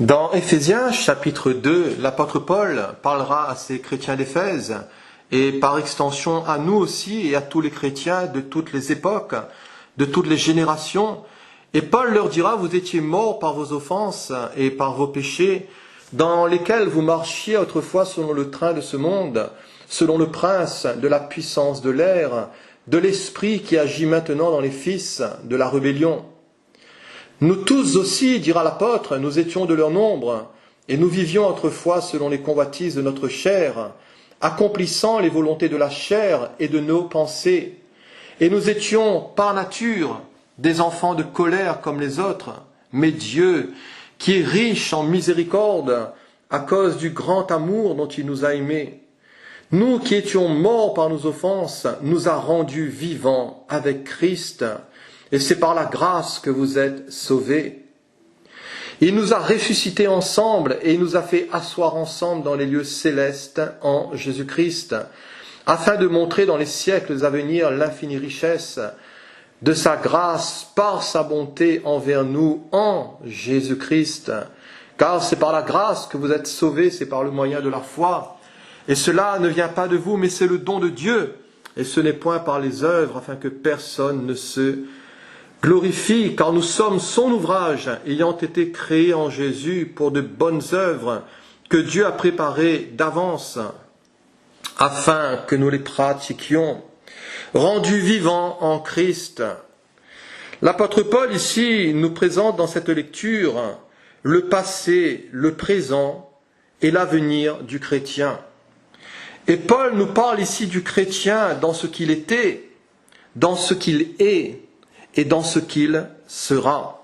Dans Éphésiens chapitre 2, l'apôtre Paul parlera à ces chrétiens d'Éphèse et par extension à nous aussi et à tous les chrétiens de toutes les époques, de toutes les générations. Et Paul leur dira, vous étiez morts par vos offenses et par vos péchés, dans lesquels vous marchiez autrefois selon le train de ce monde, selon le prince de la puissance de l'air, de l'esprit qui agit maintenant dans les fils de la rébellion. Nous tous aussi, dira l'apôtre, nous étions de leur nombre, et nous vivions autrefois selon les convoitises de notre chair, accomplissant les volontés de la chair et de nos pensées. Et nous étions, par nature, des enfants de colère comme les autres, mais Dieu, qui est riche en miséricorde, à cause du grand amour dont il nous a aimés, nous qui étions morts par nos offenses, nous a rendus vivants avec Christ. Et c'est par la grâce que vous êtes sauvés. Il nous a ressuscités ensemble et il nous a fait asseoir ensemble dans les lieux célestes en Jésus-Christ, afin de montrer dans les siècles à venir l'infinie richesse de sa grâce par sa bonté envers nous en Jésus-Christ. Car c'est par la grâce que vous êtes sauvés, c'est par le moyen de la foi. Et cela ne vient pas de vous, mais c'est le don de Dieu. Et ce n'est point par les œuvres, afin que personne ne se glorifie, car nous sommes son ouvrage, ayant été créés en Jésus pour de bonnes œuvres que Dieu a préparées d'avance, afin que nous les pratiquions, rendus vivants en Christ. L'apôtre Paul ici nous présente dans cette lecture le passé, le présent et l'avenir du chrétien. Et Paul nous parle ici du chrétien dans ce qu'il était, dans ce qu'il est, et dans ce qu'il sera.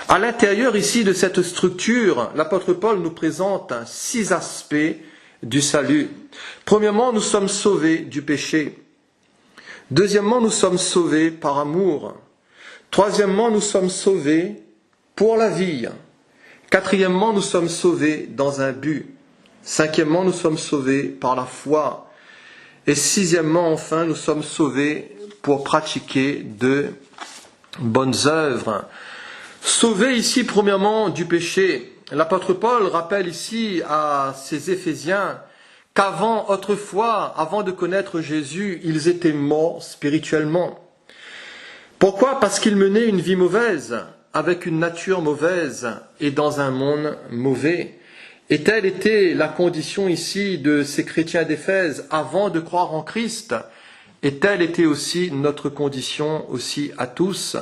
À l'intérieur ici de cette structure, l'apôtre Paul nous présente 6 aspects du salut. Premièrement, nous sommes sauvés du péché. Deuxièmement, nous sommes sauvés par amour. Troisièmement, nous sommes sauvés pour la vie. Quatrièmement, nous sommes sauvés dans un but. Cinquièmement, nous sommes sauvés par la foi. Et sixièmement, enfin, nous sommes sauvés pour pratiquer de bonnes œuvres. Sauvé ici, premièrement, du péché. L'apôtre Paul rappelle ici à ces Éphésiens qu'avant, autrefois, avant de connaître Jésus, ils étaient morts spirituellement. Pourquoi ? Parce qu'ils menaient une vie mauvaise, avec une nature mauvaise et dans un monde mauvais. Et telle était la condition ici de ces chrétiens d'Éphèse avant de croire en Christ. Et telle était aussi notre condition aussi à tous.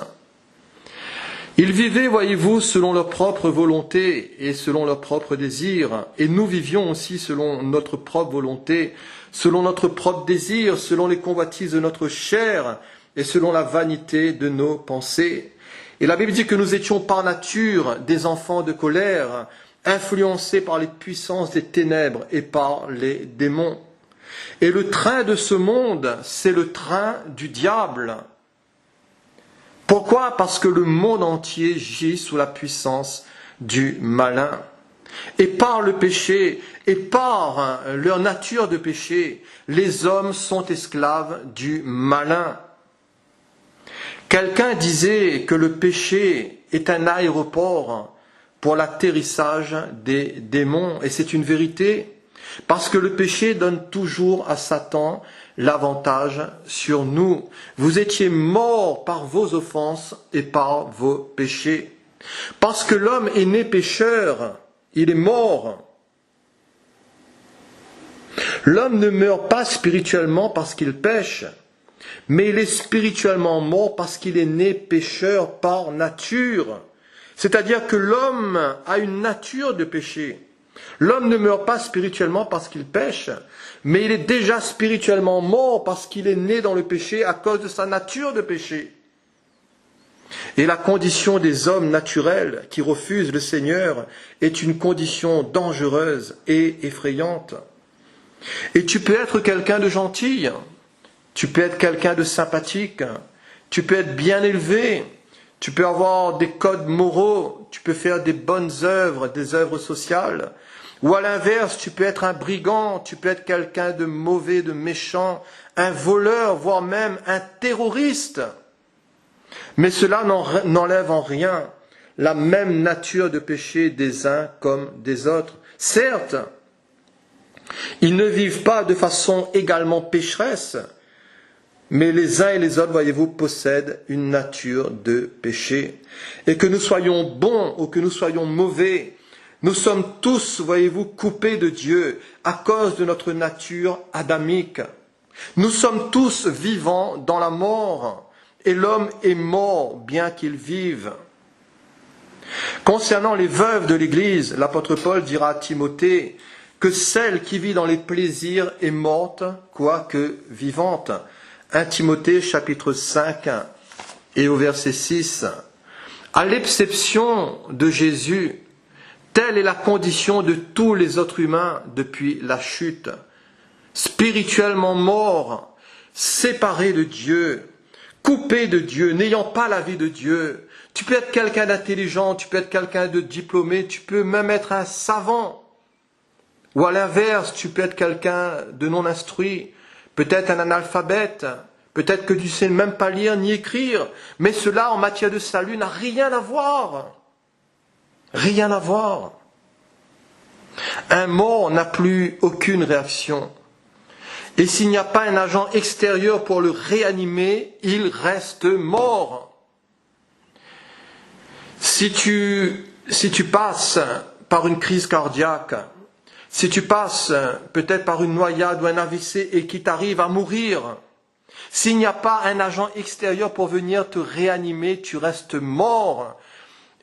Ils vivaient, voyez-vous, selon leur propre volonté et selon leurs propres désirs. Et nous vivions aussi selon notre propre volonté, selon notre propre désir, selon les convoitises de notre chair et selon la vanité de nos pensées. Et la Bible dit que nous étions par nature des enfants de colère, influencés par les puissances des ténèbres et par les démons. Et le train de ce monde, c'est le train du diable. Pourquoi ? Parce que le monde entier gît sous la puissance du malin. Et par le péché, et par leur nature de péché, les hommes sont esclaves du malin. Quelqu'un disait que le péché est un aéroport pour l'atterrissage des démons. Et c'est une vérité. Parce que le péché donne toujours à Satan l'avantage sur nous. Vous étiez morts par vos offenses et par vos péchés. Parce que l'homme est né pécheur, il est mort. L'homme ne meurt pas spirituellement parce qu'il pêche, mais il est spirituellement mort parce qu'il est né pécheur par nature. C'est-à-dire que l'homme a une nature de péché. L'homme ne meurt pas spirituellement parce qu'il pêche, mais il est déjà spirituellement mort parce qu'il est né dans le péché à cause de sa nature de péché. Et la condition des hommes naturels qui refusent le Seigneur est une condition dangereuse et effrayante. Et tu peux être quelqu'un de gentil, tu peux être quelqu'un de sympathique, tu peux être bien élevé, tu peux avoir des codes moraux, tu peux faire des bonnes œuvres, des œuvres sociales. Ou à l'inverse, tu peux être un brigand, tu peux être quelqu'un de mauvais, de méchant, un voleur, voire même un terroriste. Mais cela n'enlève en rien la même nature de péché des uns comme des autres. Certes, ils ne vivent pas de façon également pécheresse, mais les uns et les autres, voyez-vous, possèdent une nature de péché. Et que nous soyons bons ou que nous soyons mauvais, nous sommes tous, voyez-vous, coupés de Dieu à cause de notre nature adamique. Nous sommes tous vivants dans la mort, et l'homme est mort bien qu'il vive. Concernant les veuves de l'Église, l'apôtre Paul dira à Timothée que celle qui vit dans les plaisirs est morte, quoique vivante. 1 Timothée chapitre 5 et au verset 6. À l'exception de Jésus, telle est la condition de tous les autres humains depuis la chute. Spirituellement morts, séparés de Dieu, coupés de Dieu, n'ayant pas la vie de Dieu. Tu peux être quelqu'un d'intelligent, tu peux être quelqu'un de diplômé, tu peux même être un savant. Ou à l'inverse, tu peux être quelqu'un de non instruit, peut-être un analphabète, peut-être que tu ne sais même pas lire ni écrire, mais cela en matière de salut n'a rien à voir. Rien à voir. Un mort n'a plus aucune réaction. Et s'il n'y a pas un agent extérieur pour le réanimer, il reste mort. Si tu passes par une crise cardiaque, si tu passes peut-être par une noyade ou un AVC et qu'il t'arrive à mourir, s'il n'y a pas un agent extérieur pour venir te réanimer, tu restes mort.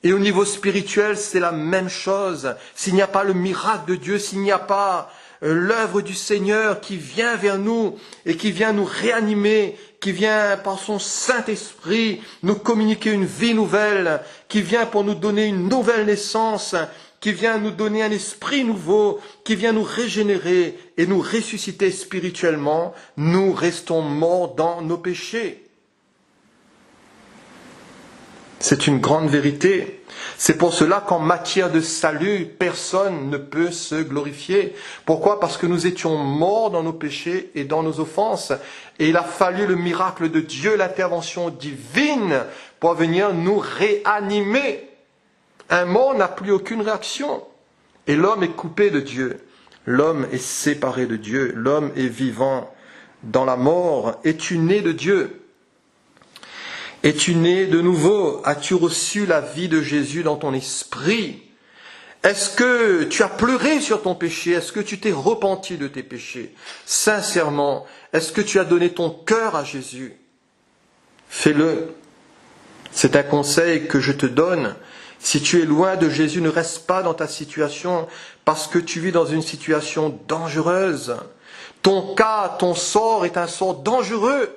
Et au niveau spirituel, c'est la même chose. S'il n'y a pas le miracle de Dieu, s'il n'y a pas l'œuvre du Seigneur qui vient vers nous et qui vient nous réanimer, qui vient par son Saint-Esprit nous communiquer une vie nouvelle, qui vient pour nous donner une nouvelle naissance, qui vient nous donner un esprit nouveau, qui vient nous régénérer et nous ressusciter spirituellement, nous restons morts dans nos péchés. C'est une grande vérité. C'est pour cela qu'en matière de salut, personne ne peut se glorifier. Pourquoi ? Parce que nous étions morts dans nos péchés et dans nos offenses. Et il a fallu le miracle de Dieu, l'intervention divine, pour venir nous réanimer. Un mort n'a plus aucune réaction. Et l'homme est coupé de Dieu. L'homme est séparé de Dieu. L'homme est vivant dans la mort. Es-tu né de Dieu ? Es-tu né de nouveau? As-tu reçu la vie de Jésus dans ton esprit? Est-ce que tu as pleuré sur ton péché? Est-ce que tu t'es repenti de tes péchés? Sincèrement, est-ce que tu as donné ton cœur à Jésus? Fais-le. C'est un conseil que je te donne. Si tu es loin de Jésus, ne reste pas dans ta situation parce que tu vis dans une situation dangereuse. Ton cas, ton sort est un sort dangereux.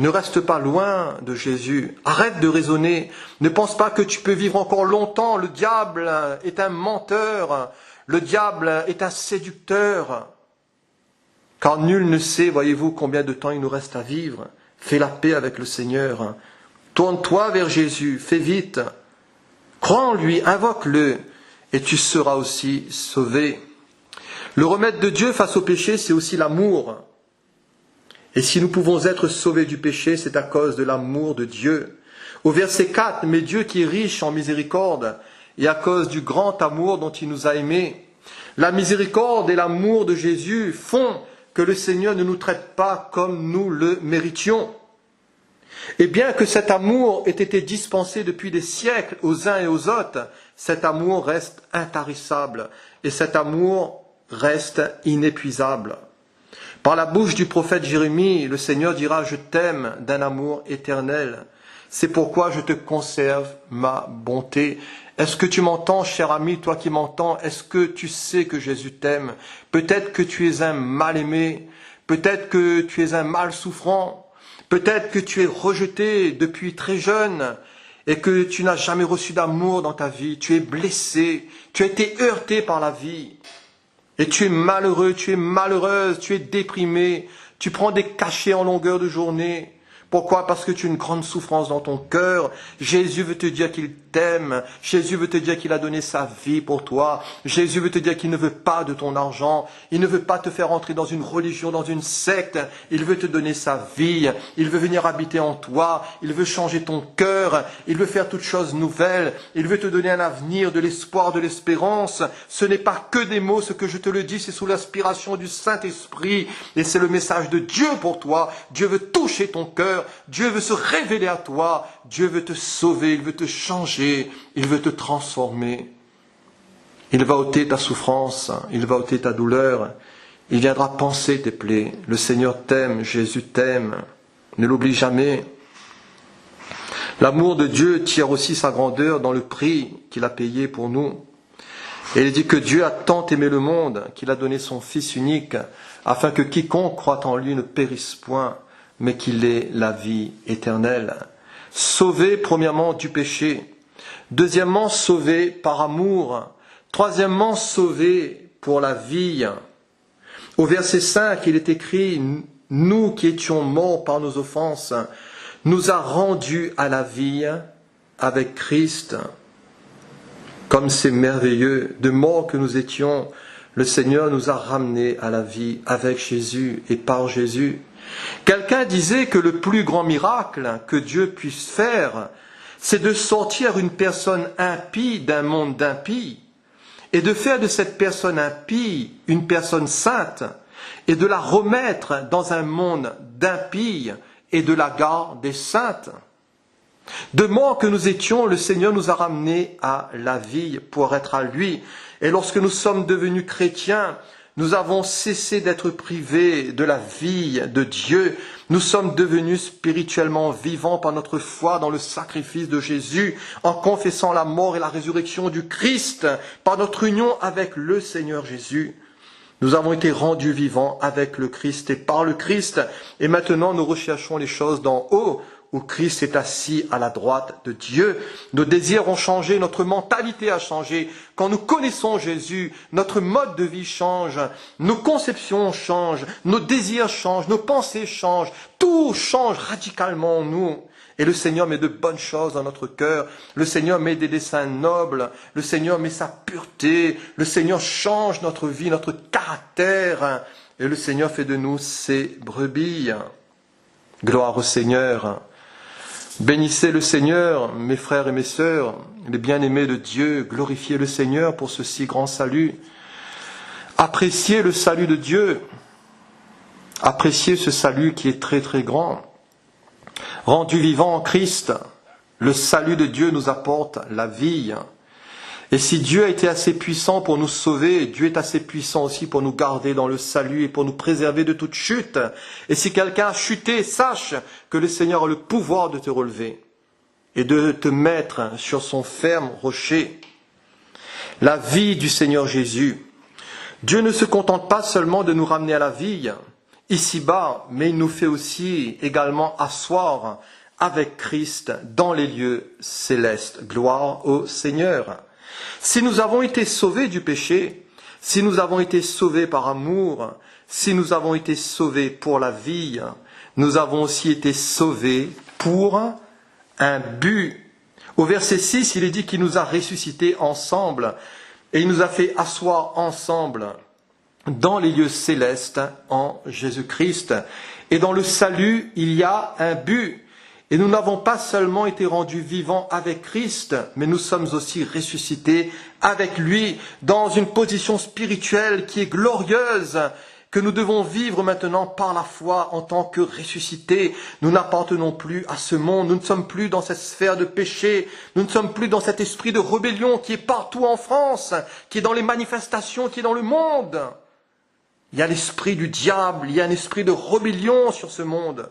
Ne reste pas loin de Jésus. Arrête de raisonner. Ne pense pas que tu peux vivre encore longtemps. Le diable est un menteur. Le diable est un séducteur. Car nul ne sait, voyez-vous, combien de temps il nous reste à vivre. Fais la paix avec le Seigneur. Tourne-toi vers Jésus. Fais vite. Crois en lui, invoque-le, et tu seras aussi sauvé. Le remède de Dieu face au péché, c'est aussi l'amour. Et si nous pouvons être sauvés du péché, c'est à cause de l'amour de Dieu. Au verset 4, « Mais Dieu qui est riche en miséricorde, et à cause du grand amour dont il nous a aimés. » La miséricorde et l'amour de Jésus font que le Seigneur ne nous traite pas comme nous le méritions. Et bien que cet amour ait été dispensé depuis des siècles aux uns et aux autres, cet amour reste intarissable et cet amour reste inépuisable. Par la bouche du prophète Jérémie, le Seigneur dira « Je t'aime d'un amour éternel. C'est pourquoi je te conserve ma bonté. » Est-ce que tu m'entends, cher ami, toi qui m'entends? Est-ce que tu sais que Jésus t'aime? Peut-être que tu es un mal-aimé, peut-être que tu es un mal souffrant, peut-être que tu es rejeté depuis très jeune et que tu n'as jamais reçu d'amour dans ta vie. Tu es blessé, tu as été heurté par la vie. Et tu es malheureux, tu es malheureuse, tu es déprimé, tu prends des cachets en longueur de journée. Pourquoi? Parce que tu as une grande souffrance dans ton cœur. Jésus veut te dire qu'il t'aime. Jésus veut te dire qu'il a donné sa vie pour toi. Jésus veut te dire qu'il ne veut pas de ton argent. Il ne veut pas te faire entrer dans une religion, dans une secte. Il veut te donner sa vie. Il veut venir habiter en toi. Il veut changer ton cœur. Il veut faire toutes choses nouvelles. Il veut te donner un avenir, de l'espoir, de l'espérance. Ce n'est pas que des mots, ce que je te le dis, c'est sous l'inspiration du Saint-Esprit. Et c'est le message de Dieu pour toi. Dieu veut toucher ton cœur. Dieu veut se révéler à toi. Dieu veut te sauver. Il veut te changer. Il veut te transformer. Il va ôter ta souffrance. Il va ôter ta douleur. Il viendra panser tes plaies. Le Seigneur t'aime. Jésus t'aime. Ne l'oublie jamais. L'amour de Dieu tire aussi sa grandeur dans le prix qu'il a payé pour nous. Et il dit que Dieu a tant aimé le monde qu'il a donné son Fils unique, afin que quiconque croit en lui ne périsse point, mais qu'il ait la vie éternelle. Sauvé premièrement du péché, deuxièmement sauvé par amour, troisièmement sauvé pour la vie. Au verset 5, il est écrit « Nous qui étions morts par nos offenses, nous a rendus à la vie avec Christ. » Comme c'est merveilleux, de mort que nous étions, le Seigneur nous a ramenés à la vie avec Jésus et par Jésus. Quelqu'un disait que le plus grand miracle que Dieu puisse faire, c'est de sortir une personne impie d'un monde d'impies et de faire de cette personne impie une personne sainte et de la remettre dans un monde d'impies et de la garde des saintes. De mort que nous étions, le Seigneur nous a ramenés à la vie pour être à lui. Et lorsque nous sommes devenus chrétiens, nous avons cessé d'être privés de la vie de Dieu. Nous sommes devenus spirituellement vivants par notre foi dans le sacrifice de Jésus, en confessant la mort et la résurrection du Christ, par notre union avec le Seigneur Jésus. Nous avons été rendus vivants avec le Christ et par le Christ. Et maintenant, nous recherchons les choses d'en haut, où Christ est assis à la droite de Dieu. Nos désirs ont changé, notre mentalité a changé. Quand nous connaissons Jésus, notre mode de vie change, nos conceptions changent, nos désirs changent, nos pensées changent, tout change radicalement en nous. Et le Seigneur met de bonnes choses dans notre cœur, le Seigneur met des desseins nobles, le Seigneur met sa pureté, le Seigneur change notre vie, notre caractère, et le Seigneur fait de nous ses brebis. Gloire au Seigneur. Bénissez le Seigneur, mes frères et mes sœurs, les bien-aimés de Dieu, glorifiez le Seigneur pour ce si grand salut. Appréciez le salut de Dieu, appréciez ce salut qui est très très grand. Rendu vivant en Christ, le salut de Dieu nous apporte la vie. Et si Dieu a été assez puissant pour nous sauver, Dieu est assez puissant aussi pour nous garder dans le salut et pour nous préserver de toute chute. Et si quelqu'un a chuté, sache que le Seigneur a le pouvoir de te relever et de te mettre sur son ferme rocher. La vie du Seigneur Jésus. Dieu ne se contente pas seulement de nous ramener à la vie ici-bas, mais il nous fait aussi également asseoir avec Christ dans les lieux célestes. Gloire au Seigneur. Si nous avons été sauvés du péché, si nous avons été sauvés par amour, si nous avons été sauvés pour la vie, nous avons aussi été sauvés pour un but. Au verset 6, il est dit qu'il nous a ressuscités ensemble et il nous a fait asseoir ensemble dans les lieux célestes en Jésus-Christ. Et dans le salut, il y a un but. Et nous n'avons pas seulement été rendus vivants avec Christ, mais nous sommes aussi ressuscités avec lui dans une position spirituelle qui est glorieuse, que nous devons vivre maintenant par la foi en tant que ressuscités. Nous n'appartenons plus à ce monde, nous ne sommes plus dans cette sphère de péché, nous ne sommes plus dans cet esprit de rébellion qui est partout en France, qui est dans les manifestations, qui est dans le monde. Il y a l'esprit du diable, il y a un esprit de rébellion sur ce monde.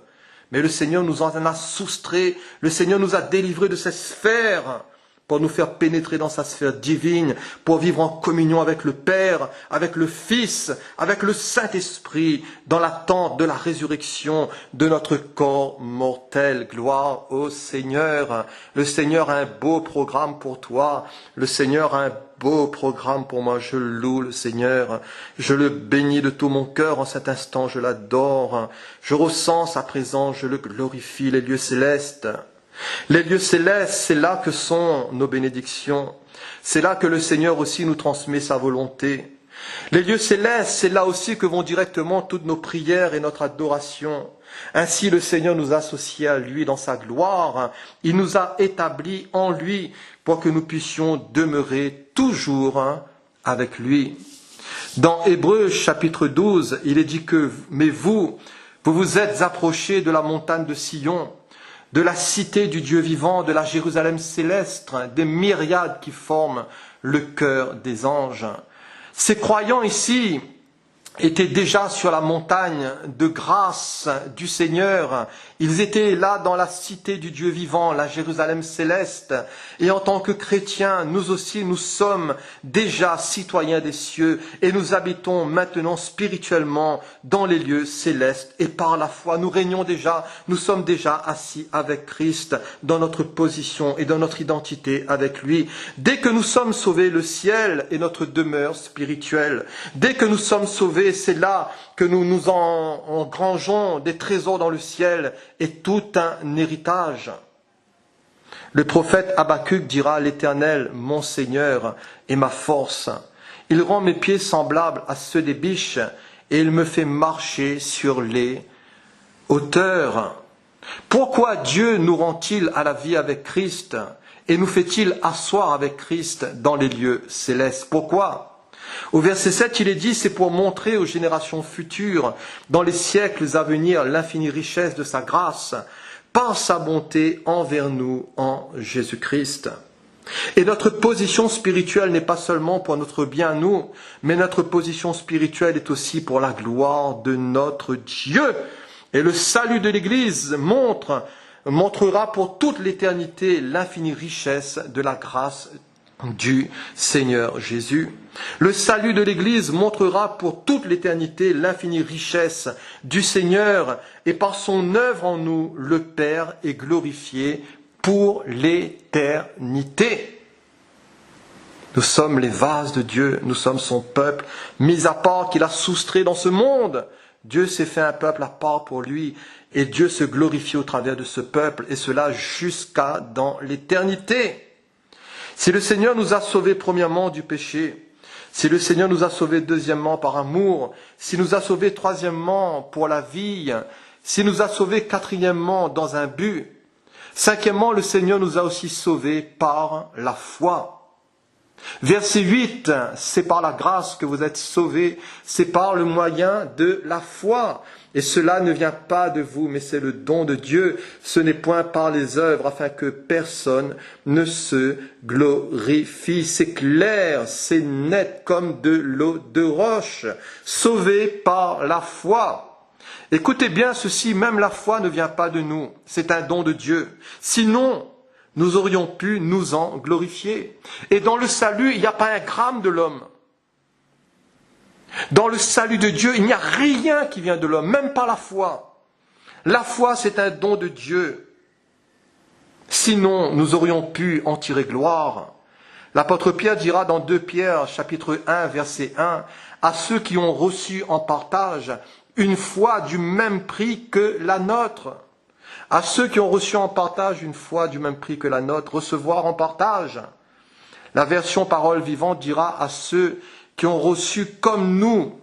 Mais le Seigneur nous en a soustrait, le Seigneur nous a délivrés de cette sphère pour nous faire pénétrer dans sa sphère divine, pour vivre en communion avec le Père, avec le Fils, avec le Saint-Esprit, dans l'attente de la résurrection de notre corps mortel. Gloire au Seigneur. Le Seigneur a un beau programme pour toi. Le Seigneur a un beau programme pour moi. Je loue le Seigneur. Je le bénis de tout mon cœur en cet instant. Je l'adore. Je ressens sa présence. Je le glorifie. Les lieux célestes. Les lieux célestes, c'est là que sont nos bénédictions. C'est là que le Seigneur aussi nous transmet sa volonté. Les lieux célestes, c'est là aussi que vont directement toutes nos prières et notre adoration. Ainsi, le Seigneur nous a associés à lui dans sa gloire. Il nous a établis en lui pour que nous puissions demeurer toujours avec lui. Dans Hébreux chapitre 12, il est dit que « Mais vous vous êtes approchés de la montagne de Sion, de la cité du Dieu vivant, de la Jérusalem céleste, des myriades qui forment le cœur des anges. » Ces croyants ici étaient déjà sur la montagne de grâce du Seigneur. Ils étaient là dans la cité du Dieu vivant, la Jérusalem céleste. Et en tant que chrétiens, nous aussi, nous sommes déjà citoyens des cieux et nous habitons maintenant spirituellement dans les lieux célestes. Et par la foi, nous régnons déjà, nous sommes déjà assis avec Christ dans notre position et dans notre identité avec lui. Dès que nous sommes sauvés, le ciel est notre demeure spirituelle. Dès que nous sommes sauvés, c'est là que nous engrangeons des trésors dans le ciel et tout un héritage. Le prophète Habacuc dira « L'Éternel, mon Seigneur, est ma force. Il rend mes pieds semblables à ceux des biches et il me fait marcher sur les hauteurs. » Pourquoi Dieu nous rend-il à la vie avec Christ et nous fait-il asseoir avec Christ dans les lieux célestes? Pourquoi? Au verset 7, il est dit, c'est pour montrer aux générations futures, dans les siècles à venir, l'infinie richesse de sa grâce, par sa bonté envers nous en Jésus-Christ. Et notre position spirituelle n'est pas seulement pour notre bien, nous, mais notre position spirituelle est aussi pour la gloire de notre Dieu. Et le salut de l'Église montrera pour toute l'éternité l'infinie richesse de la grâce du Seigneur Jésus. Le salut de l'Église montrera pour toute l'éternité l'infinie richesse du Seigneur et par son œuvre en nous, le Père est glorifié pour l'éternité. Nous sommes les vases de Dieu, nous sommes son peuple, mis à part qu'il a soustrait dans ce monde. Dieu s'est fait un peuple à part pour lui et Dieu se glorifie au travers de ce peuple et cela jusqu'à dans l'éternité. Si le Seigneur nous a sauvés premièrement du péché, si le Seigneur nous a sauvés deuxièmement par amour, s'il nous a sauvés troisièmement pour la vie, s'il nous a sauvés quatrièmement dans un but, cinquièmement, le Seigneur nous a aussi sauvés par la foi. Verset 8, c'est par la grâce que vous êtes sauvés, c'est par le moyen de la foi. Et cela ne vient pas de vous, mais c'est le don de Dieu. Ce n'est point par les œuvres, afin que personne ne se glorifie. C'est clair, c'est net comme de l'eau de roche. Sauvés par la foi. Écoutez bien ceci, même la foi ne vient pas de nous. C'est un don de Dieu. Sinon, nous aurions pu nous en glorifier. Et dans le salut, il n'y a pas un gramme de l'homme. Dans le salut de Dieu, il n'y a rien qui vient de l'homme, même pas la foi. La foi, c'est un don de Dieu. Sinon, nous aurions pu en tirer gloire. L'apôtre Pierre dira dans 2 Pierre, chapitre 1, verset 1, « À ceux qui ont reçu en partage une foi du même prix que la nôtre. » À ceux qui ont reçu en partage une foi du même prix que la nôtre, recevoir en partage. La version parole vivante dira à ceux qui ont reçu comme nous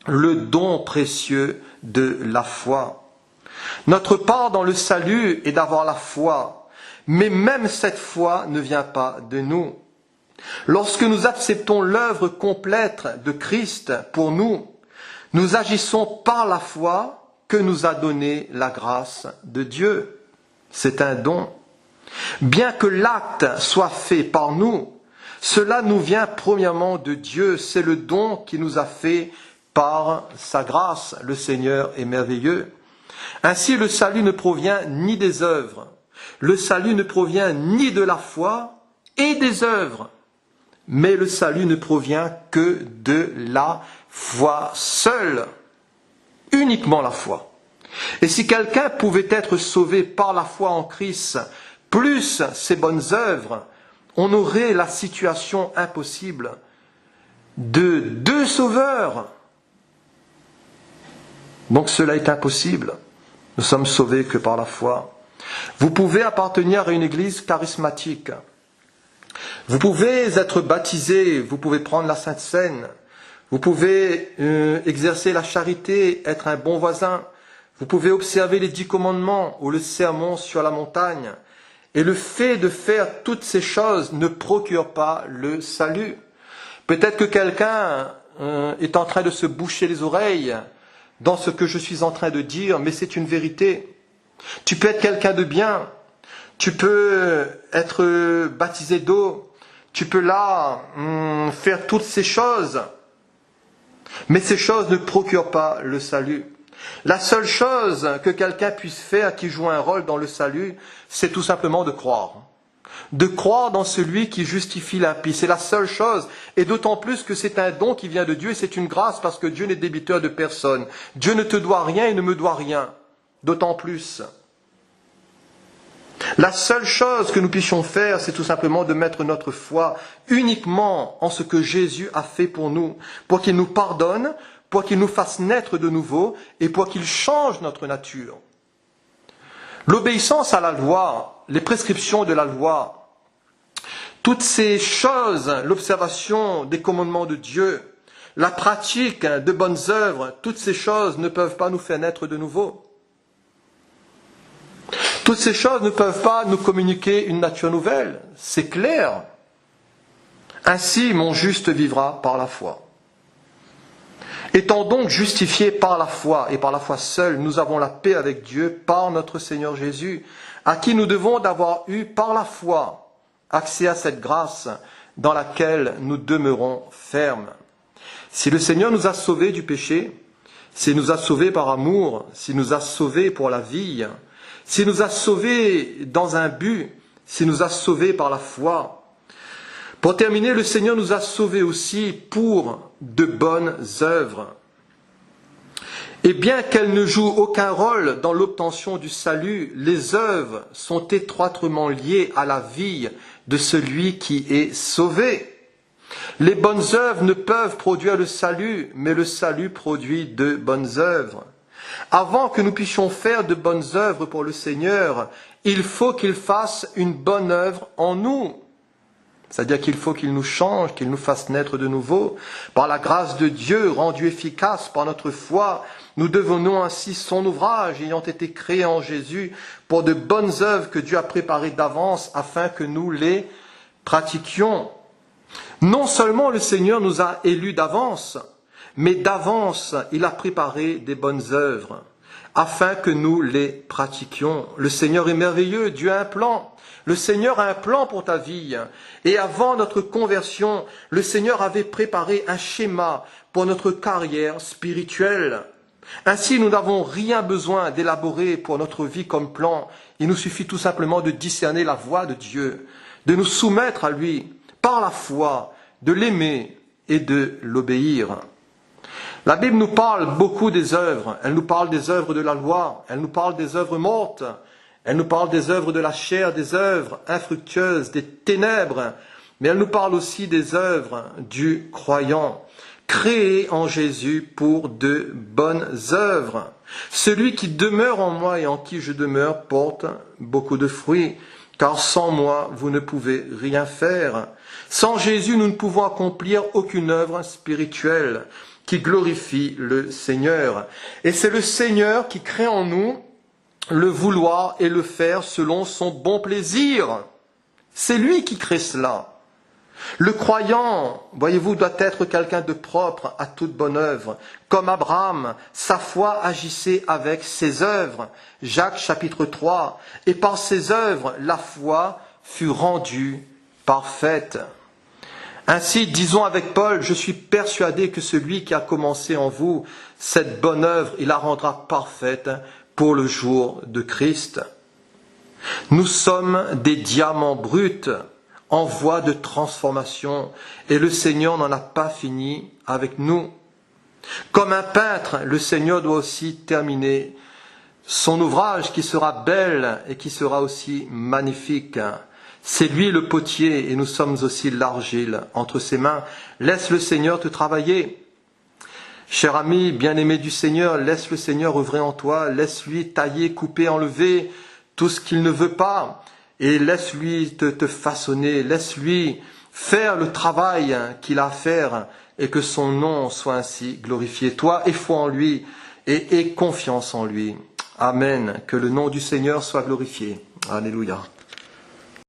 le don précieux de la foi. Notre part dans le salut est d'avoir la foi, mais même cette foi ne vient pas de nous. Lorsque nous acceptons l'œuvre complète de Christ pour nous, nous agissons par la foi que nous a donné la grâce de Dieu. C'est un don. Bien que l'acte soit fait par nous, cela nous vient premièrement de Dieu. C'est le don qui nous a fait par sa grâce. Le Seigneur est merveilleux. Ainsi, le salut ne provient ni des œuvres. Le salut ne provient ni de la foi, et des œuvres. Mais le salut ne provient que de la foi seule, uniquement la foi. Et si quelqu'un pouvait être sauvé par la foi en Christ, plus ses bonnes œuvres, on aurait la situation impossible de deux sauveurs. Donc cela est impossible. Nous sommes sauvés que par la foi. Vous pouvez appartenir à une église charismatique. Vous pouvez être baptisé, vous pouvez prendre la Sainte Seine. Vous pouvez exercer la charité, être un bon voisin. Vous pouvez observer les 10 commandements ou le sermon sur la montagne. Et le fait de faire toutes ces choses ne procure pas le salut. Peut-être que quelqu'un est en train de se boucher les oreilles dans ce que je suis en train de dire, mais c'est une vérité. Tu peux être quelqu'un de bien, tu peux être baptisé d'eau, tu peux là faire toutes ces choses, mais ces choses ne procurent pas le salut. La seule chose que quelqu'un puisse faire qui joue un rôle dans le salut, c'est tout simplement de croire. De croire dans celui qui justifie l'impie. C'est la seule chose. Et d'autant plus que c'est un don qui vient de Dieu et c'est une grâce parce que Dieu n'est débiteur de personne. Dieu ne te doit rien et ne me doit rien. D'autant plus. La seule chose que nous puissions faire, c'est tout simplement de mettre notre foi uniquement en ce que Jésus a fait pour nous, pour qu'il nous pardonne, pour qu'il nous fasse naître de nouveau et pour qu'il change notre nature. L'obéissance à la loi, les prescriptions de la loi, toutes ces choses, l'observation des commandements de Dieu, la pratique de bonnes œuvres, toutes ces choses ne peuvent pas nous faire naître de nouveau. Toutes ces choses ne peuvent pas nous communiquer une nature nouvelle, c'est clair. Ainsi, mon juste vivra par la foi. Étant donc justifiés par la foi, et par la foi seule, nous avons la paix avec Dieu par notre Seigneur Jésus, à qui nous devons d'avoir eu par la foi accès à cette grâce dans laquelle nous demeurons fermes. Si le Seigneur nous a sauvés du péché, s'il nous a sauvés par amour, s'il nous a sauvés pour la vie, s'il nous a sauvés dans un but, s'il nous a sauvés par la foi. Pour terminer, le Seigneur nous a sauvés aussi pour de bonnes œuvres. Et bien qu'elles ne jouent aucun rôle dans l'obtention du salut, les œuvres sont étroitement liées à la vie de celui qui est sauvé. Les bonnes œuvres ne peuvent produire le salut, mais le salut produit de bonnes œuvres. Avant que nous puissions faire de bonnes œuvres pour le Seigneur, il faut qu'il fasse une bonne œuvre en nous. C'est-à-dire qu'il faut qu'il nous change, qu'il nous fasse naître de nouveau. Par la grâce de Dieu, rendue efficace par notre foi, nous devenons ainsi son ouvrage, ayant été créés en Jésus, pour de bonnes œuvres que Dieu a préparées d'avance, afin que nous les pratiquions. Non seulement le Seigneur nous a élus d'avance, mais d'avance, il a préparé des bonnes œuvres, afin que nous les pratiquions. Le Seigneur est merveilleux, Dieu a un plan. Le Seigneur a un plan pour ta vie. Et avant notre conversion, le Seigneur avait préparé un schéma pour notre carrière spirituelle. Ainsi, nous n'avons rien besoin d'élaborer pour notre vie comme plan. Il nous suffit tout simplement de discerner la voie de Dieu, de nous soumettre à lui par la foi, de l'aimer et de l'obéir. La Bible nous parle beaucoup des œuvres. Elle nous parle des œuvres de la loi. Elle nous parle des œuvres mortes. Elle nous parle des œuvres de la chair, des œuvres infructueuses, des ténèbres. Mais elle nous parle aussi des œuvres du croyant, créé en Jésus pour de bonnes œuvres. Celui qui demeure en moi et en qui je demeure porte beaucoup de fruits, car sans moi, vous ne pouvez rien faire. Sans Jésus, nous ne pouvons accomplir aucune œuvre spirituelle qui glorifie le Seigneur. Et c'est le Seigneur qui crée en nous le vouloir et le faire selon son bon plaisir. C'est lui qui crée cela. Le croyant, voyez-vous, doit être quelqu'un de propre à toute bonne œuvre. Comme Abraham, sa foi agissait avec ses œuvres. Jacques chapitre 3. Et par ses œuvres, la foi fut rendue parfaite. Ainsi, disons avec Paul, je suis persuadé que celui qui a commencé en vous cette bonne œuvre, il la rendra parfaite pour le jour de Christ. Nous sommes des diamants bruts en voie de transformation, et le Seigneur n'en a pas fini avec nous. Comme un peintre, le Seigneur doit aussi terminer son ouvrage qui sera belle et qui sera aussi magnifique. C'est lui le potier et nous sommes aussi l'argile entre ses mains. Laisse le Seigneur te travailler. Cher ami, bien-aimé du Seigneur, laisse le Seigneur œuvrer en toi. Laisse-lui tailler, couper, enlever tout ce qu'il ne veut pas. Et laisse-lui te façonner. Laisse-lui faire le travail qu'il a à faire et que son nom soit ainsi glorifié. Toi, aie foi en lui et aie confiance en lui. Amen. Que le nom du Seigneur soit glorifié. Alléluia.